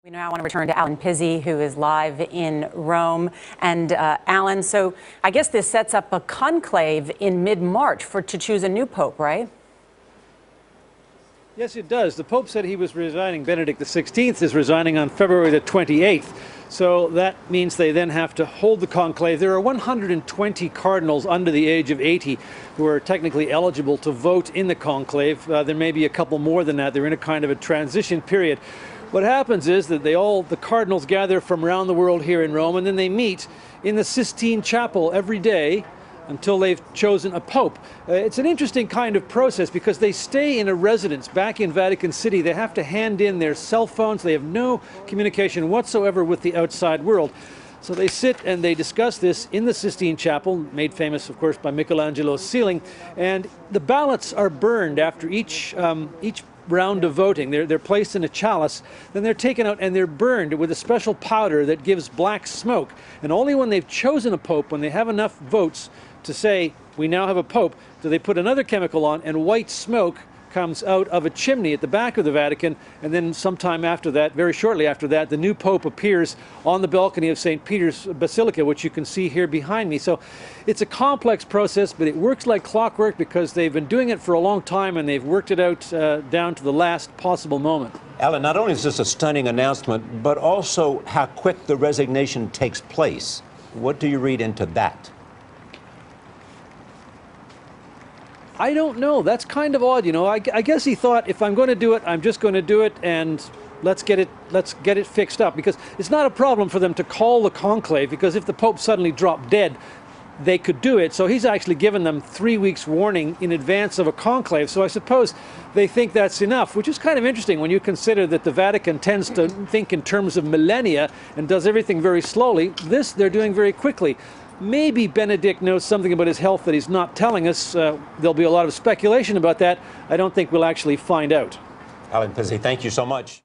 We now want to return to Alan Pizzi, who is live in Rome. And Alan, so I guess this sets up a conclave in mid-March to choose a new pope, right? Yes, it does. The Pope said he was resigning. Benedict XVI is resigning on February the 28th. So that means they then have to hold the conclave. There are 120 cardinals under the age of 80 who are technically eligible to vote in the conclave. There may be a couple more than that. They're in a kind of a transition period. What happens is that the cardinals gather from around the world here in Rome, and then they meet in the Sistine Chapel every day until they've chosen a pope. It's an interesting kind of process because they stay in a residence back in Vatican City. They have to hand in their cell phones. They have no communication whatsoever with the outside world. So they sit and they discuss this in the Sistine Chapel, made famous, of course, by Michelangelo's ceiling. And the ballots are burned after each round of voting. They're placed in a chalice, then they're taken out and they're burned with a special powder that gives black smoke. And only when they've chosen a pope, when they have enough votes to say, we now have a pope, do they put another chemical on, and white smoke comes out of a chimney at the back of the Vatican, and then sometime after that, very shortly after that, the new pope appears on the balcony of St. Peter's Basilica, which you can see here behind me. So it's a complex process, but it works like clockwork because they've been doing it for a long time and they've worked it out down to the last possible moment. Alan, not only is this a stunning announcement, but also how quick the resignation takes place. What do you read into that? I don't know. That's kind of odd, you know. I guess he thought, if I'm going to do it, I'm just going to do it, and let's get it fixed up. Because it's not a problem for them to call the conclave, because if the Pope suddenly dropped dead, they could do it. So he's actually given them 3 weeks warning in advance of a conclave. So I suppose they think that's enough, which is kind of interesting when you consider that the Vatican tends to think in terms of millennia and does everything very slowly. This they're doing very quickly. Maybe Benedict knows something about his health that he's not telling us. There'll be a lot of speculation about that. I don't think we'll actually find out. Alan Pizzi, thank you so much.